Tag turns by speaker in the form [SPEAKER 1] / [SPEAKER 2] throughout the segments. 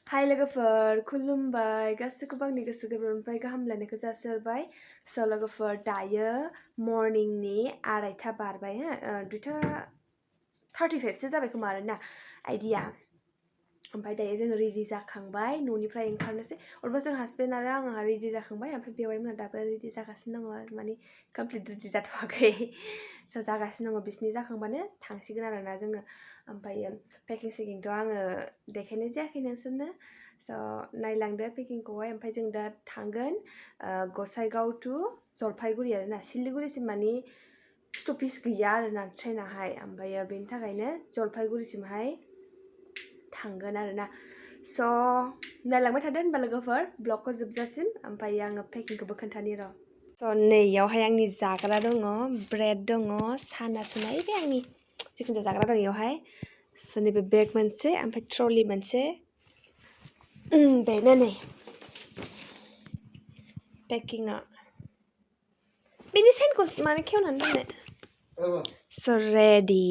[SPEAKER 1] हाय लोगोफोर खुलुमबाय गासैखौबो आंनि गोसो गोरबोनिफ्राय गाहाम हामलायनायखौ जासिहरबाय स' लोगोफोर दायो मर्निंनि 2:30 बारबाय हो 2:35सो जाबाय खोमा आरोना आइडिया ओमफ्राय दायो जोङो रेडि जाखांबाय न'निफ्राय ओंखारनोसै अब्ला जों हासबेन्ड आरो आंहा रेडि जाखांबाय ओमफ्राय बेवाइमोना दाबो रेडि जागासिनो दङ माने कमप्लिट रेडि जाथ'वाखै स' जागासिनो दङ बिसिनि जाखांबानो थांसिगोन आरोना जोङो ओमफ्रायो पेकिं सेकिंथ' आङो देखायनाय जायाखै नोंसोरनो स' नायलांदो पेकिंखौहाय ओमफ्राय जों दा थांगोन गसाइगाव टु जलपाइगुरि आरोना सिलिगुरिसिम माने स्टपेज गैया आरोना ट्रेनाहाय ओमफ्रायो बेनि थाखायनो जलपाइगुरिसिमहाय थांगोन आरोना स' नायलांबाय थादो होनबा लोगोफोर ब्लगखौ जोबजासिम ओमफ्राय आङो पेकिंखौबो खोन्थानि र' स' नैयावहाय आंनि जाग्रा दङ ब्रेड दङ साना सुनाय बे आंनि जिखुनु जाया जाग्रा दं इयावहाय स' नैबे बेग मोनसे ओमफ्राय ट्रलि मोनसे बेनो नै पेकिंआ बेनि सेनखौ माने खेवनानै दोननो स' रेडि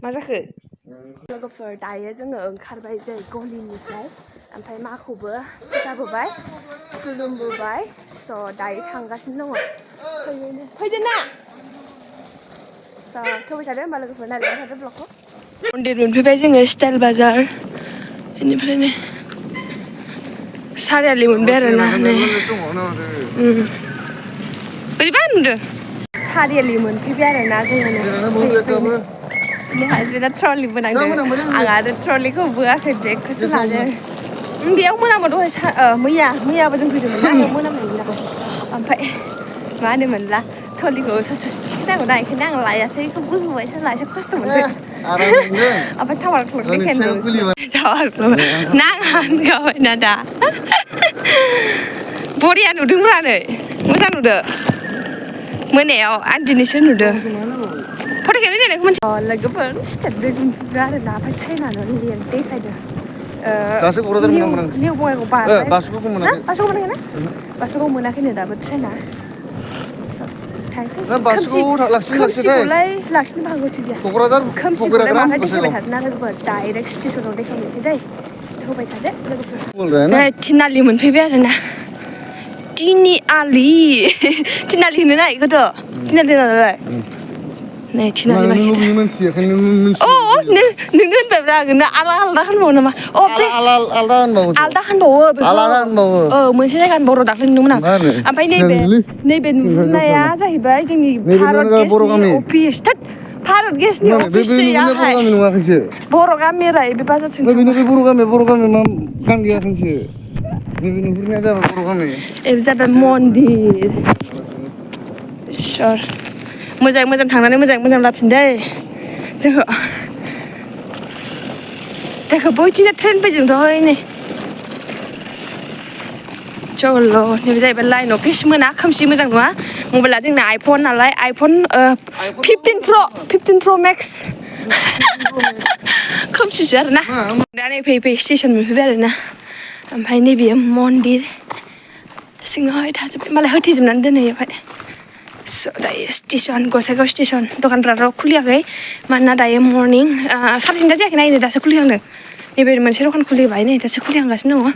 [SPEAKER 1] मा जाखो लोगोफोर दायो जोङो ओंखारबाय जै गलिनिफ्राय ओमफ्राय माखौबो जाबोबाय खुलुमबोबाय स' दायो थांगासिनो दङ फैदो ना स' थौबाय थादो होमबा लोगोफोर नायलांबाय थादो ब्लगखौ मन्दिर मोनफैबाय जोङो स्टाइल बाजार बेनिफ्रायनो सारियालि मोनबाय आरोना नै बोरैबा नुदों सारियालि मोनफैबाय आरोना जोङो हासबेन्डआ ट्रलि बोनांदों आं आरो ट्रलिखौ बोआखै बेगखौसो लादों बेयाव मोनामो दहाय मैयाबो जों फैदोंमोन ना बेयाव मोनामनायमोन ओमफ्राय मा होनोमोनला ट्रलिखौ ससे थिखोनांगौना ओंखायनो आं लायासै बेखौ बोहोबाय सोरबा एसे खस्थ' मोनदों ओमफ्राय टावार क्लक देखायनो नाङा होनगाबायना दा बरिया नुदोंब्ला नै मोजां नुदों मोनायाव आं दिनैसो नुदों फट' खेबनो देनायखौ मोनसे लोगोफोर स्टेट बेग मोनफैबाय आरोना ओमफ्य ट्रेनानो लेट देखायदों
[SPEAKER 2] दासो क'क्राझार मोनामोन आं
[SPEAKER 1] निउ बङाइगाव बारबाय
[SPEAKER 2] बासुगावखौ मोनाखै
[SPEAKER 1] बासुगाव मोनाखैनो दाबो ट्रेना
[SPEAKER 2] बासुगाव
[SPEAKER 1] खोमसिखौलाय लाखिनोबो हागौ थिग गैया
[SPEAKER 2] क'क्राझार
[SPEAKER 1] खोमसिखौलाय माथो देखायबाय थादों ना लोगोफोर डाइरेक्ट स्टेसनाव देखायनोसै दै होबाय थादो लोगोफोर नै थिनालि मोनफैबाय आरोना तिनिआलि तिनालि होनो ना बेखौथ' तिनालि नालाय नै थिनालि मार्केट नोंनो होनबायब्रा आङो आलादा होनबावो नामा आलादा होनबावो बेखौ मोनसे जायगा होनबाव दाख्लै नुदोंमोन आं ओमफ्राय नैबे नुहुरनाया जाहैबाय जोंनि भारत गेसनि अफिस भारत गेसनि अफिस बर' गामि राय बे बाजारथिं
[SPEAKER 2] बर' गामि मा गान गैयाखैसो नैबे नुहुरनाया जाबाय बर' गामि
[SPEAKER 1] बे जाबाय मन्दिर इसोर मोजाङै मोजां थांनानै मोजाङै मोजां लाफिन दै जोंखौ देखो बैथिंजाय ट्रेन फैदोंथ' नै चल' नैबे जाहैबाय लाइन अफिस मोना खोमसि मोजां नङा मबाइला जोंना आइफन नालाय आइफन 15 प्र मेक्स खोमसिसो आरोना दा नै फैयै स्टेसन मोनफैबाय आरोना ओमफ्राय नैबे मन्दिर सिङावहाय थाजोब्बाय मालाय होथेजोबनानै दोनो बेवहाय दायो स्टेसन गसाइगाव स्टेसन दखानफ्राथ' खुलियाखै मानोना दायो मर्निं 3:30 जायाखैना नै दासो खुलिहांदों नैबे मोनसे दखान खुलिबाय नै दासो खुलिहांगासिनो दङ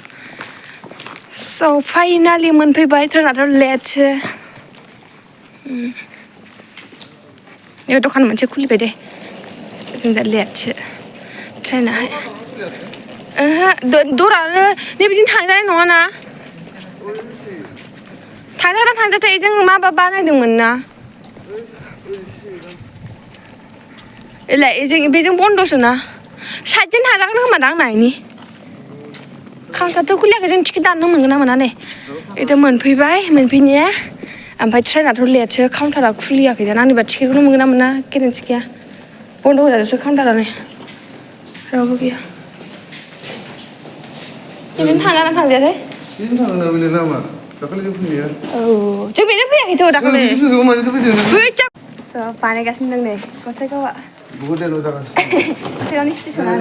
[SPEAKER 1] स' फाइनालि मोनफैबाय ट्रेनाथ' लेटसो नैबे दखान मोनसे खुलिबाय दे जों दा लेटसो ट्रेनाहाय दरानो नैबिदिनो थांजानाय नङाना थांजाथाय जों माबा बानायदोंमोन ना बेजों बन्द'सो ना साइडजों थांजागोन खोमा दां नायनि काउन्टारथ' खुलियाखै जों टिकेट दाननो मोनगोन ना मोना नै बेथ' मोनफैबाय मोनफैनाया ओमफ्राय ट्रेनाथ' लेटसो काउन्टारा खुलियाखै दाना आंनिबा टिकेटखौनो मोनगोन ना मोना गेरेन्टि गैया बन्द' होजादोंसो काउन्टारानो रावबो गैया बेजों थांजाना थांजायाथाय औ जों बेजों फैयाखैथ' दाखालि बानायगासिनो दं नै गसाइगावआ गसाइगावनि स्टेसना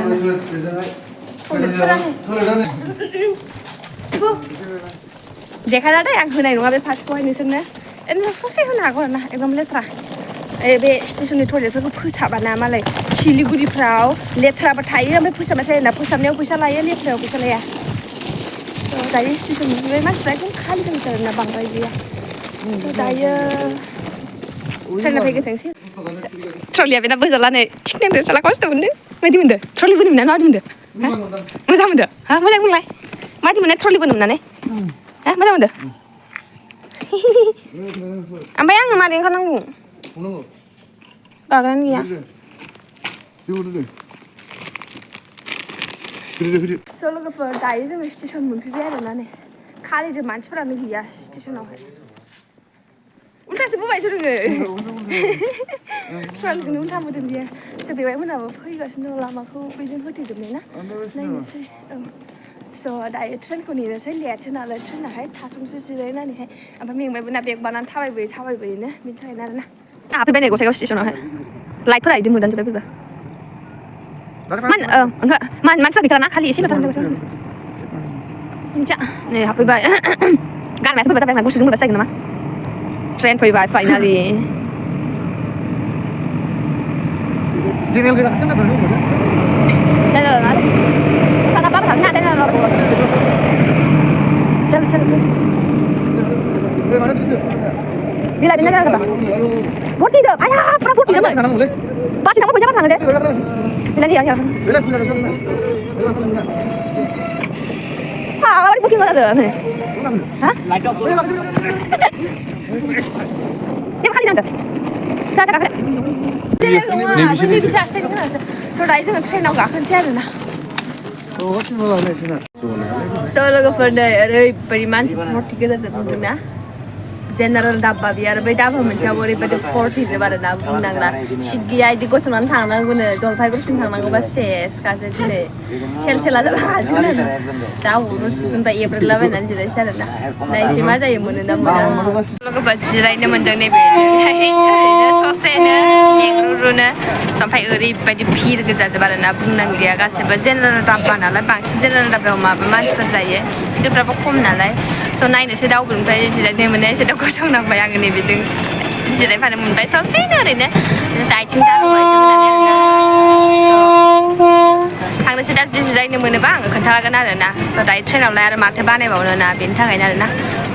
[SPEAKER 1] देखायला दे आं होनाय नङा बे फार्स्टखौहाय नोंसोरनो ससे होनो हागौ आरोना एकदम लेथ्रा बे स्टेशननि टयलेटफोरखौ फोसाबाना मालाय सिलिगुरिफ्राव लेथ्राबो थायो ओमफ्राय फोसाबनाय थायो ना फोसाबनायाव फैसा लायो लेथ्रायाव फैसा लाया दायो स्टेसननिफ्राय मानसिफ्रा एकदम खालि खालि आरोना बांद्राय गैया दायो ट्रेना फैगोन थांसै ट्रलिया बेना बोजाला नै थिग नांदों साला खस्थ' मोनदों माबायदि मोनदों ट्रलि बोनो मोनना माबायदि मोनदों मोजां मोनदों हा मोजां बुंलाय माबायदि मोननाय ट्रलि बोनो मोननानै हा मोजां मोनदों ओमफ्राय आङो मारै ओंखारनांगौ गागायानो गैया स' लोगोफोर दायो जोङो स्टेसन मोनफैबाय आरोना नै खालिजों मानसिफोरानो गैया स्टेसनावहाय उल्थासो बोबायसो रोङो ट्रलिखौनो उल्था बोदों बियो स' बेवाइ मोनाबो फैगासिनो दं लामाखौ बेजों होथेजोबनाय ना नायनोसै औ स' दायो ट्रेनखौ नेनोसै लेटसो नालाय ट्रेनाहाय थाथ'नोसै जिरायनानैहाय ओमफ्राय मेंबायबो ना बेग बानानै थाबायबोयोनो बिनि थाखायनो आरोना हाबफैबाय नै गसाइगाव स्टेसनावहाय लाइटफोरा बिदि मोदानजोब्बाय फैबा मानसिफ्रा गैथारा ना खालि एसे मिथिया नै हाबफैबाय गाननायासो बोरैबा जाबाय आंना गुसुजों बोरैबा जागोन नामा ट्रेन फैबाय finally Bila bina berapa? Boti je. Ayah, pernah boti je. Pasti kamu bisa kan je? Bila dia ya. Ha, awak booking mana tu? Ha? Dia kali nanti. Dah dah dah. Ni bisa saya kan. So dah itu train nak akan saya na. So लोगोफोर नै ओरैबायदि मानसिफोर भर्ति गोजा जोबदोंना general दाब्बा बियो आरो बै दाब्बा मोनसेयावबो ओरैबायदि भर्तिजोब आरोना बुंनांला सिट गैया बिदि गसंनानै थांनांगौनो जलफाइगुरिसिम थांनांगौबा सेसखासो दिनै सेल सेला जालांसिगोन आरो दा उरुसिनिफ्राय एब्रेलाबायनानै जिरायसै आरोना नायसै मा जायो मोनो ना मोना लोगोफोर जिरायनो मोनदों नैबे ओरैनो ससेनो मेंरुरुनो ओमफ्राय ओरैबायदि भिर गोजाजोब आरोना बुंनांलिया गासैबो जेनेरेल दाब्बा नालाय बांसिन जेनेरेल दाब्बायाव माबा मानसिफोर जायो टिकेटफ्राबो खम नालाय स' नायनोसै दावबोनिफ्राय जिरायनो मोनो एसे दाव गसंनांबाय आङो नैबेजों जिरायफानो मोनबाय ससेनो ओरैनो दाइथिं जालुबाय थांनोसै दा जुदि जिरायनो मोनोबा आङो खोन्थागोन आरोना स' दायो ट्रेनावलाय आरो माथो बानायबावनो ना बेनि थाखायनो आरोना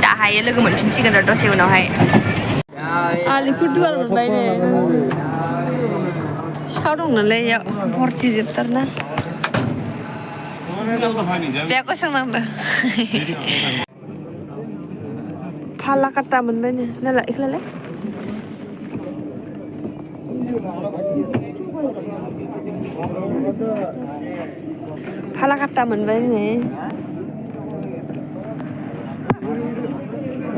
[SPEAKER 1] दाहायो लोगो मोनफिनसिगोन र' दसे उनावहाय आलिपुर दुवार मोनबाय नै सिखाव दं नालाय इयाव भर्ति जोबथारना बे गसंनांदों फालाकाटा मोनबाय नो नालाय इखौलाय फालाकाटा मोनबाय नै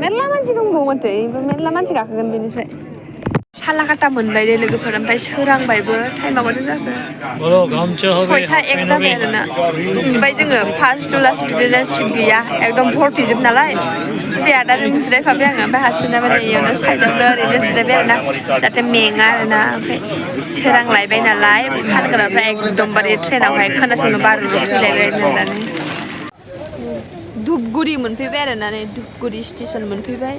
[SPEAKER 1] मेरला मानसि दंबावो माथो मेरला मानसि गाखोगोन बेनिफ्राय फालाकाटा मोनबाय दे लोगोफोर ओमफ्राय सोरांबायबो टाइमा माथो जाखो 6टा 1 जाबाय आरोना ओमफ्राय जोङो फार्स्ट टु लास्ट बिदिनो सिट गैया एकदम भर्तिजोब नालाय बे आदाजों जिरायफाबाय आङो ओमफ्राय हासबेन्डआ माने इयावनो साइडआवनो ओरैनो जिरायबाय आरोना जाहाथे मेङा आरोना ओमफ्य सोरांलायबाय नालाय फानग्राफ्रा एकदमबारे ट्रेनावहाय खोनासंनो बारुरु फैलायबाय होननानै धुपगुरि मोनफैबाय आरोना नै धुपगुरि स्टेसन मोनफैबाय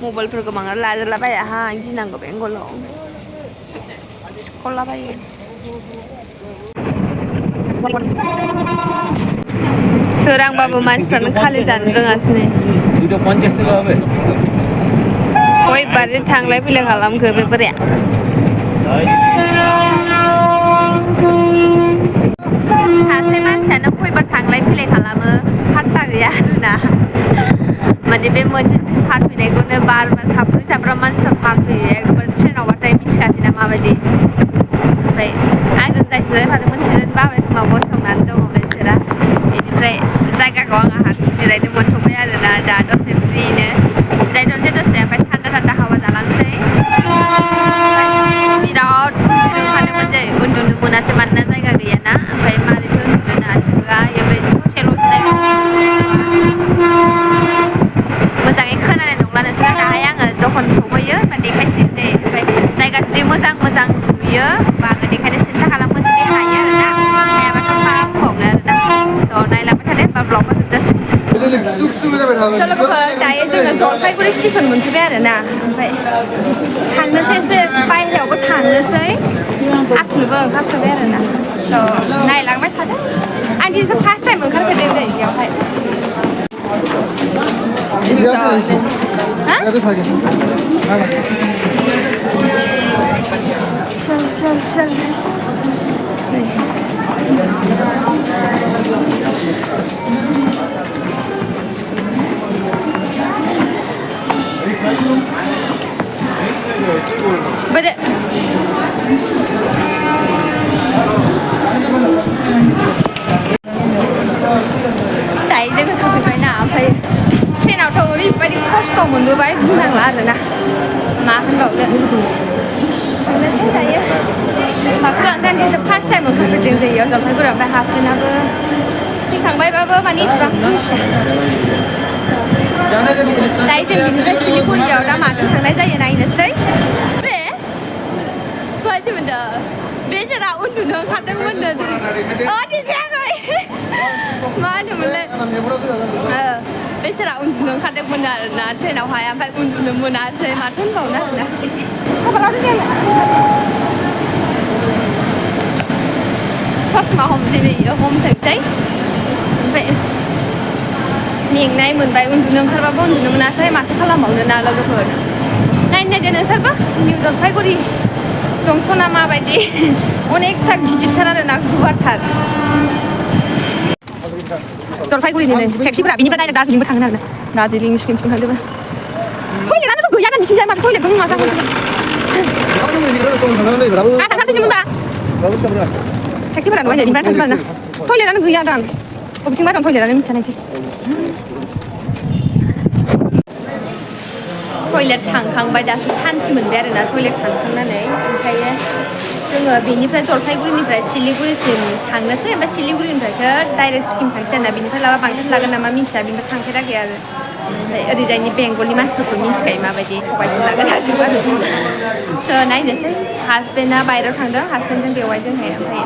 [SPEAKER 1] मबाइलफोरखौ बांद्राय लाजालाबायाहाय गिनांगौ बेंगलाव सिख'लाबायो सोरांबाबो मानसिफ्रानो खालि जानो रोङासै खयबारसो थांलाय फैलाय खालामखो बे बोराया सासे मानसियानो खयबार थांलाय फैलाय खालामो फात्ता गैया आरोना माने बे मोनसे फानफैनायखौनो बार साब्रै साब्राम मानसिफ्रा फानफैयो एकदम ट्रेनावबाथाय मिथिखासैना माबायदि ओमफ्राय आंजों जाय जिरायफादोंमोन जिरायनो बाबाय समाव गसंनानै दङ बेसोरा बेनिफ्राय जायगाखौ आङो हारसिं जिरायनो मोनथ'बाय आरोना दा दसे फ्रिनो जिरायथ'नोसै दसे ओमफ्य थान्दा थान्दा हावा जालांसै बिराद उन्दुनो ओंखारदोंमोन जै उन्दुनो मोनासै मानोना जायगा गैयाना ओमफ्राय मारैथो उन्दुनो थोआ ओमफ्राय ससेल' जिरायनो मोजाङै खोनानाय नंला नोंसोरा दाहाय आङो जखन सौहैयो होनबा देखायसिगोन दे ओमफ्राय जायगा जुदि मोजां नुयो होमबा आङो देखायनो सेस्था खालामगोन जुदि हायो लोगोफोर दायो जोङो जलपाइगुरि स्टेसन मोनफैबाय आरोना ओमफ्राय थांनोसै एसे बायहेरायावबो थांनोसै आसुनोबो ओंखारसोबाय आरोना स' नायलांबाय थादों आं दिनैसो फार्स्ट टाइम ओंखारफेरदों दै बेयावहाय चल But tại जोङो सफैबायना ओमफ्राय ट्रेनावथ' ओरैबायदि खस्थ' मोनबोबाय बुंनांला आरोना मा होनबावनो थांनोसै दायो माखौ आं दान्दिसे फार्स्ट टाइम ओंखारफेरदों जायो जलपाइगुरियाव ओमफ्राय हासबेन्डआबो फैखांबायबाबो माने इसिबां मिथिया दायो जों बिनिफ्राय सिलिगुरियाव दा माजों थांनाय जायो नायनोसै बे बायदि मोनदों बे जेरा उन्दुनो ओंखारदोंमोननो दिन्थियाखै मा होनोमोनलाय बे जेरा उन्दुनो ओंखारदोंमोन आरोना ट्रेनावहाय ओमफ्राय उन्दुनो मोनासै माथो होनबावनो आरोना खबरावथ' जोङो ससमा हमथोंसै ओमफ्राय मेंनाय मोनबाय उन्दुनो ओंखारबाबो उन्दुनो मोनासै माथो खालामबावनो ना लोगोफोर नायदो नोंसोरबो निउ जलपाइगुरि जंसना माबायदि अनेकथा गिदिरथार आरोना गुवारथार जलपाइगुरिनिनो टेक्सिफोरा बिनिफ्राय डाइरेक्ट दार्जिलिंबो थाङो आरोना दार्जिलिं सिक्किमसिम थांजोबो टयलेटानोथ' गैया ना नोंसिनिजाय माथो टयलेटबो नुवा जागोन आं थांखासैमोनबा टेक्सिफोरा नुबाय बिनिफ्राय थांजोबो आरोना टयलेटानो गैया दां बबेथिंबा दं टयलेटानो मिथिया नायसै टयलेट थांखांबाय दासो सान्थि मोनबाय आरोना टयलेट थांखांनानै ओमफ्रायो जोङो बेनिफ्राय जलपाइगुरिनिफ्राय सिलिगुरिसिम थांनोसै ओमफ्राय सिलिगुरिनिफ्रायसो डाइरेक्ट सिक्किम थांसै आरोना बिनिफ्राय लाबा बांसिन लागोन नामा मिन्थिया बिनिफ्राय थांफेराखै आरो ओमफ्राय ओरैजायनि बेंगलनि मानसिफोरखौ मिन्थिखायो माबायदि थगायसो लागोन जाजोबो आरो स' नायनोसै हासबेन्डआ बायहेरायाव थांदों हासबेन्डजों बेवाइजोंहाय ओमफ्राय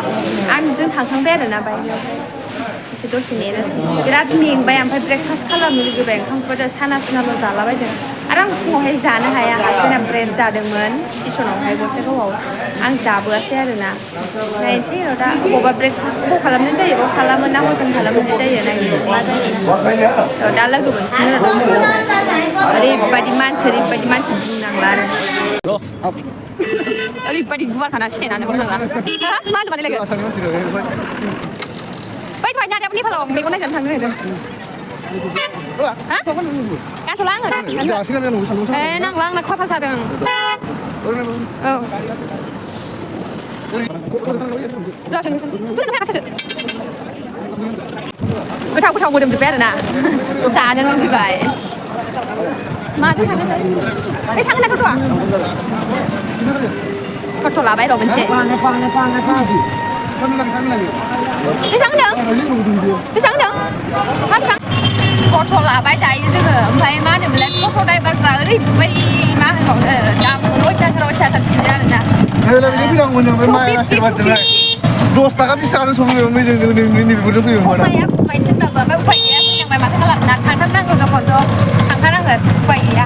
[SPEAKER 1] आंजों थांखांबाय आरोना बायहेरायावहाय एसे दसे नेनोसै बिराद मेंबाय ओमफ्राय ब्रेकफास्ट खालामनो लुगैबाय ओंखामखौथ' साना सुनाल' जालाबायदों आरो आं फुङावहाय जानो हाया हासबेन्डआ ब्रेड जादोंमोन स्टेसनावहाय दसे गोबाव आं जाबोआसै आरोना नायनोसै र' दा बबावबा ब्रेकफास्टखौ खालामनाय जायो बेयाव खालामो ना हजम खालामनाय जायो नायनो मा जायो दा लोगो मोनसिगोन आरो ओरैबायदि मानसि बुंनांला आरो ओरैबायदि गुवारखाना स्टेनानो बुंनांला मा होनो माने लोगो बै दहाय नादाबो नेपालाव मेगन नायजानो थांनो होदों गानथ'ला आङो नांला आंना खाफाल सादों औ गोथाव मोदोमजोब्बाय आरोना जानो लुगैबाय माजों थांनो ओइ थांगोन ना टट'आ टट' लाबाय र' मोनसे बेसेबां होनदों टट' लाबाय दायो जोङो ओमफ्राय मा होनोमोनलाय टट' ड्राइभारफ्रा ओरैबायदि मा होनबावनो दामखौनो अयथासार बियो आरोना
[SPEAKER 2] 10 थाखा 20 थाखानो सफैबाय जों नैबेफोरजों फैबाय
[SPEAKER 1] अमाया खमायनो थिनबाबो ओमफ्राय उफाय गैया फैनांबाय माथो खालामना थांथारनांगौ दखनथ' थांखानांगोन उफाय गैया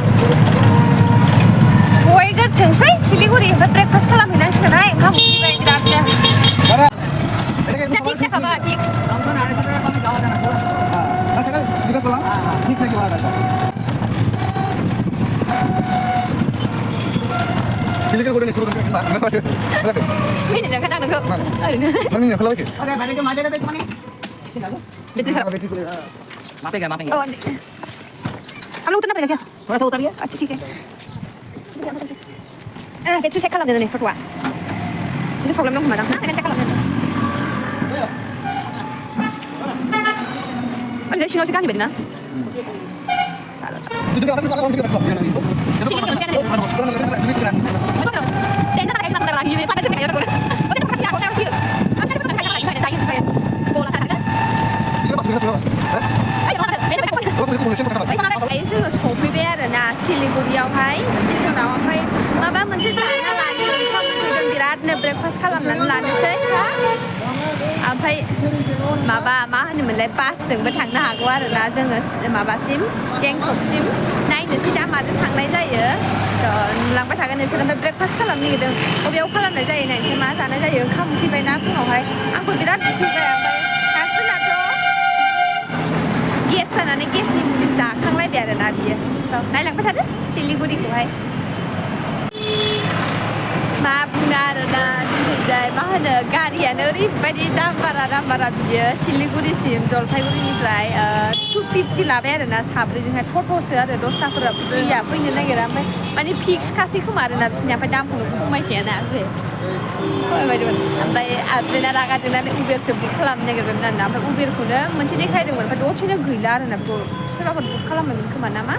[SPEAKER 1] सहैग्रोथोंसै सिलिगुरि ओमफ्राय ब्रेकफास्ट खालामहैनांसिगोनहाय ओंखाम उखैबाय बिरादनो फिक्स जाखाबाय फिक्स मिनिदों खोनादों नोंखौ ओरैनो हम लोग उतरना पड़ेगा क्या थोड़ा सा उतरिए अच्छा ठीक है बैटरी चेक खालामदो नै फट'आ एसे प्रब्लेम दं खोमा दां ना चेक खालामदो ओरैजाय सिङावसो गाननि बायदि ना जोङो सफैबाय आरोना सिलिगुरियावहाय स्टेसनाव ओमफ्राय माबा मोनसे जाना लानो ओंखाम उखैदों बिरादनो ब्रेकफास्ट खालामनानै लानोसै ओमफ्राय ओमफ्राय माबा मा होनोमोनलाय बासजोंबो थांनो हागौ आरोना जोङो माबासिम गेंटकसिम नायनोसै दा माजों थांनाय जायो नुलांबाय थागोन नोंसोर ओमफ्राय ब्रेकफास्ट खालामनो नागिरदों बबेयाव खालामनाय जायो नायनोसै मा जानाय जायो ओंखाम उखैबायना फुङावहाय आंबो बिराद उखैबाय ओमफ्राय हासबेन्डआथ' गेस जानानै गेसनि मुलि जाखांलायबाय आरोना बियो नायलांबाय थादो सिलिगुरिखौहाय मा बुंनो आरोना जोंनिजाय मा होनो गारियानो ओरैबायदि दाम बारा बियो सिलिगुरिसिम जलपाइगुरिनिफ्राय 250 लाबाय आरोना साब्रैजोंहाय टट'सो आरो दस्राफोरा फैनो नागिरा ओमफ्य माने फिक्स खासै खोमा आरोना बिसोरनिया ओमफ्राय दामखौनो खमायखायाना खमायबायदोंमोन ओमफ्राय हासबेन्डआ रागा जोंनानै उबेरसो बुक खालामनो नागिरबायमोन आरोना ओमफ्राय उबेरखौनो मोनसे देखायदोंमोन ओमफ्राय दसेनो गैला आरोना बेखौ सोरबाफोर बुक खालामोमोन खोमा नामा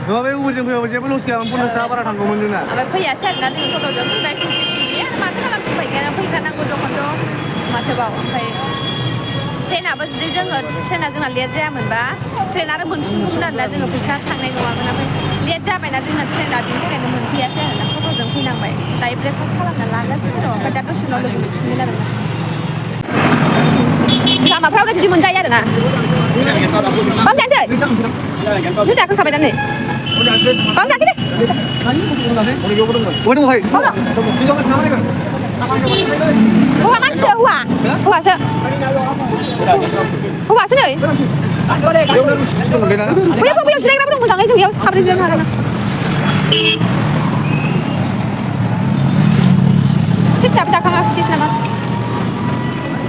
[SPEAKER 2] नङा बे उबेरजों फैबाबो जेबो लस गैयामोन 50 थाखा बारा थांगौमोन जोंना
[SPEAKER 1] ओमफ्राय फैयासै आरोना जोङो टट'जों फैबाय 250 आरो माथो खालामनो फैखानांगौ दखनथ' माथोबाव ओमफ्राय ट्रेनाबो जुदि ट्रेना जोंना लेट जायामोनबा ट्रेन आरो मोनफिनगौमोन आरोना जोङो फैसा थांनाय नङामोन ओमफ्राय लेट जाबायना जोंना ट्रेना बिनि थाखायनो मोनफैयासै आरोना टट'जों फैनांबाय दायो ब्रेकफास्ट खालामना लागासिनो दं ओमफ्राय दा दसे उनाव लोगो मोनफिनगोन आरोना लामाफ्रावनो बिदि मोनजायो आरोना बाम जानोसै नोंसोर जाखांखाबाय दा नै बाम जानोसै दे हौवा मानसिसो हौवासो नै बैयाव जिरायग्राबो दं मोजाङै जों बेयाव साब्रै जिरायनो हागोन सिथाबो जाखाङाखिसै नामा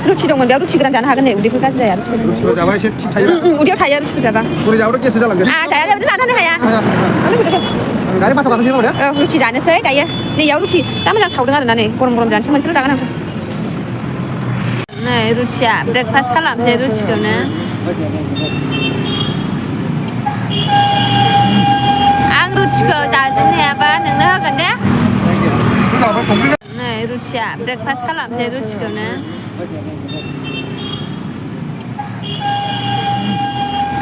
[SPEAKER 1] रुथि दंमोन बेयाव रुथि गोरान जानो हागोन नै उदैफोर गाज्रि जाया रुथि जाबा एसे थिग थायो उदैयाव थायो रुथिखौ जाबा उदै जाबाथ' गेस जालांगोन जाया जानो हाया गारि पासाव लांसै नामा औ रुथि जानोसै दायो नैयाव रुथि जा मोजां सावदों आरोना नै गरम जानोसै मोनसेल' जागोन आं नै रुथिया ब्रेकफास्ट खालामसै रुथिखौनो आं रुथिखौ जाजोबनो हायाबा नोंनो होगोन दे नै रुथिया ब्रेकफास्ट खालामसै रुथिखौनो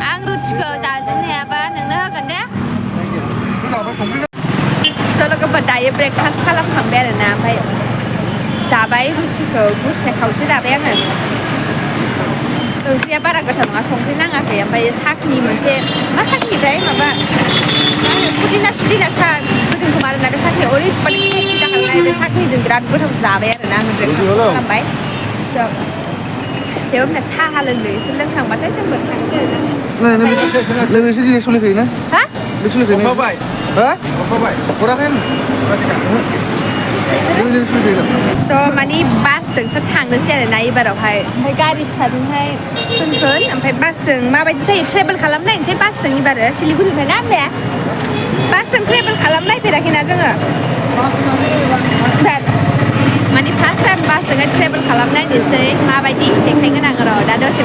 [SPEAKER 1] आं रुथिखौ जाजोबनो हायाबा नोंनो होगोन दे लोगोफोर दायो ब्रेकफास्ट खालामखांबाय आरोना ओमफ्राय जाबाय रुथिखौ गुरसे खावसे जाबाय आङो ओंख्रिया बारा गोथाव नङा संख्रि नाङाखै ओमफ्राय साखनि मोनसे मा साखनिथाय माबा मा होनो पुदिना सा होदों खोमा आरोना बे साखनिया ओरैबादि टेस्टि जाखांनाय बे साखनिजों बिराद गोथाव जाबाय आरोना आङो ब्रेकफास्ट खालामबाय बेयाव होनना साहा लोंदों एसे लोंखांबाथाय जोंबो थांसै आरोना लोगोसे गिदिर सोलिफैयोना हा बे सोलिफैयो हा हराखै स' माने बासजोंसो थांनोसै आरोना एबारावहाय ओमफ्राय गारि फिसाजोंहाय फैगोन ओमफ्राय बासजों माबायदि जायो ट्रेभेल खालामनायनोसै बासजों एबारो सिलिगुरिनिफ्राय ना होनबाया बासजों ट्रेभेल खालामनायफेराखैना जोङो माने फार्स्ट टाइम बासजोंहाय ट्रेभेल खालामनायनोसै माबायदि देखायगोन आं र' दा दसे